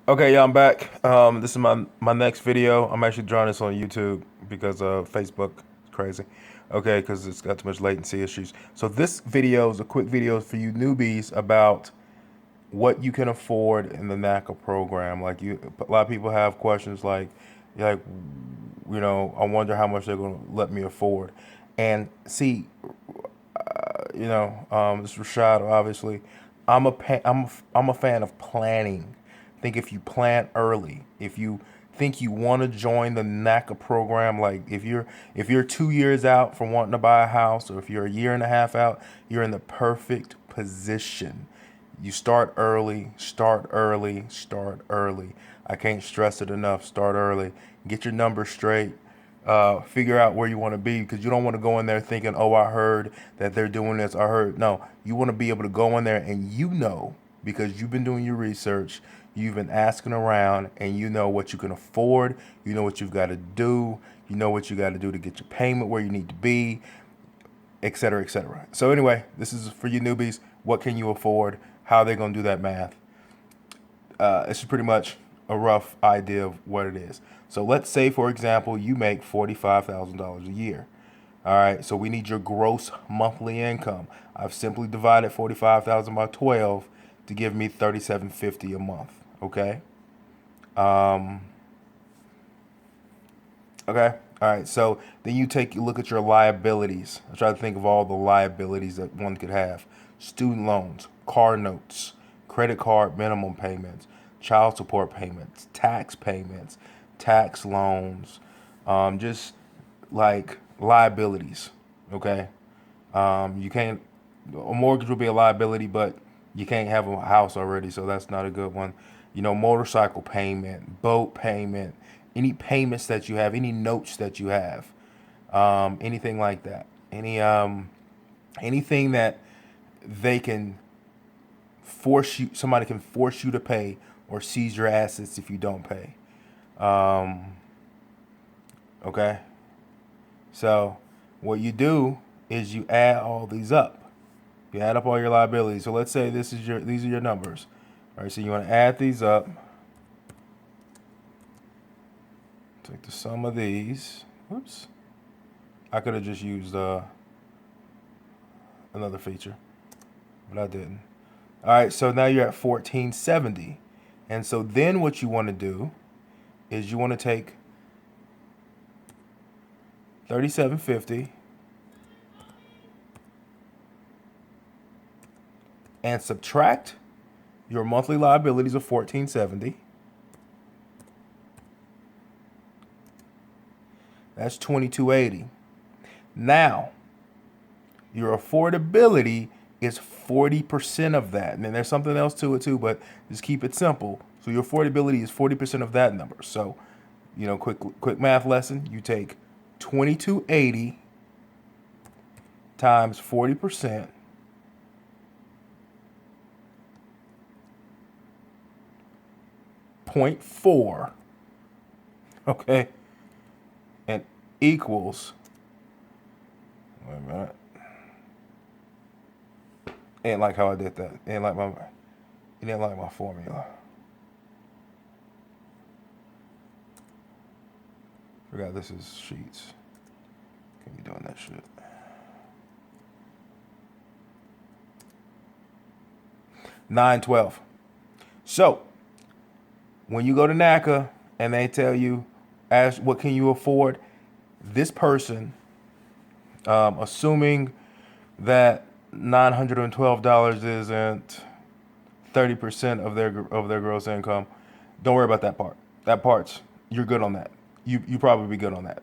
Okay, yeah, I'm back. This is my next video. I'm actually drawing this on YouTube because Facebook is crazy. Okay, because it's got too much latency issues. So this video is a quick video for you newbies about what you can afford in the Naca program. A lot of people have questions like, I wonder how much they're going to let me afford. And see, this is Rashad, obviously. I'm a fan of planning. I think if you plan early, if you think you want to join the NACA program, like if you're 2 years out from wanting to buy a house, or if you're a year and a half out, you're in the perfect position. You start early, start early, start early. I can't stress it enough. Start early. Get your numbers straight. Figure out where you want to be, because you don't want to go in there thinking, oh, I heard that they're doing this. I heard. No, you want to be able to go in there and because you've been doing your research, you've been asking around, and you know what you can afford. You know what you've got to do. You know what you got to do to get your payment where you need to be, et cetera, et cetera. So anyway, this is for you newbies. What can you afford? How are they going to do that math? It's pretty much a rough idea of what it is. So let's say, for example, you make $45,000 a year. All right, so we need your gross monthly income. I've simply divided 45,000 by 12 to give me 3750 a month. Okay. Um, okay. All right. So then you look at your liabilities. I try to think of all the liabilities that one could have: student loans, car notes, credit card minimum payments, child support payments, tax loans, just like liabilities. Okay. You can't. A mortgage will be a liability, but you can't have a house already, so that's not a good one. Motorcycle payment, boat payment, any payments that you have, any notes that you have, anything like that. Anything that they can somebody can force you to pay or seize your assets if you don't pay. Um, okay, so what you do is you add all these up. You add up all your liabilities. So let's say these are your numbers. All right, so you want to add these up. Take the sum of these. Oops. I could have just used another feature, but I didn't. All right, so now you're at 1470. And so then what you want to do is you want to take 3750 and subtract your monthly liabilities of 1470. That's 2280. Now, your affordability is 40% of that. And then there's something else to it too, but just keep it simple. So your affordability is 40% of that number. So, quick math lesson. You take 2280 times 40%, point 0.4, okay, and equals, wait a minute, ain't like how I did that. Ain't like my formula. Forgot this is sheets. Can't be doing that shit. 912. So when you go to NACA and they tell you, ask what can you afford, this person, assuming that $912 isn't 30% of their gross income, don't worry about that part. That part's you're good on that. You probably be good on that.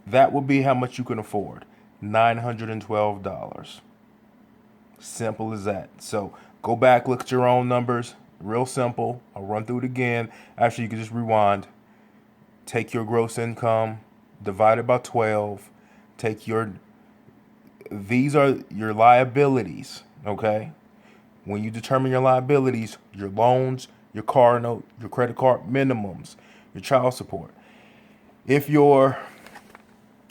That will be how much you can afford. $912. Simple as that. So go back, look at your own numbers. Real simple. I'll run through it again. Actually, you can just rewind. Take your gross income, divide it by 12. Take your These are your liabilities, okay? When you determine your liabilities, your loans, your car note, your credit card minimums, your child support. If your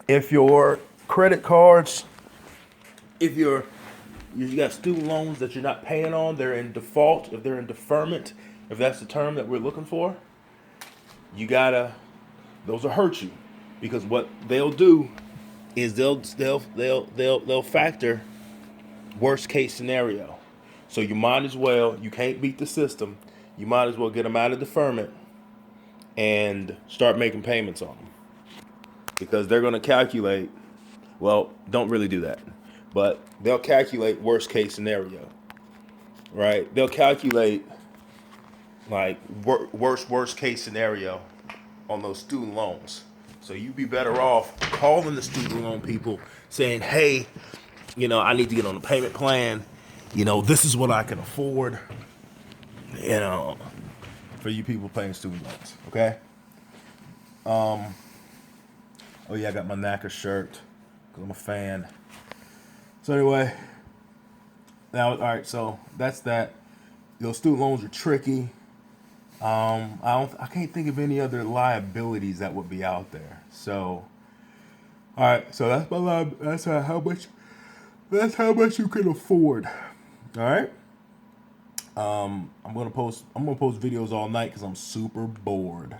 if your credit cards, if you got student loans that you're not paying on, they're in default, if they're in deferment, if that's the term that we're looking for, you gotta, those will hurt you, because what they'll do is they'll factor worst case scenario. So you might as well, you can't beat the system. You might as well get them out of deferment and start making payments on them, because they're going to calculate. Well, don't really do that, but they'll calculate worst case scenario, right? They'll calculate like worst case scenario on those student loans. So you'd be better off calling the student loan people saying, hey, I need to get on a payment plan. This is what I can afford, for you people paying student loans. Okay. Oh yeah, I got my Naca shirt because I'm a fan. So anyway, now, all right. So that's that. Those student loans are tricky. I can't think of any other liabilities that would be out there. So, all right. So that's my that's how much. That's how much you can afford. All right. I'm gonna post videos all night because I'm super bored.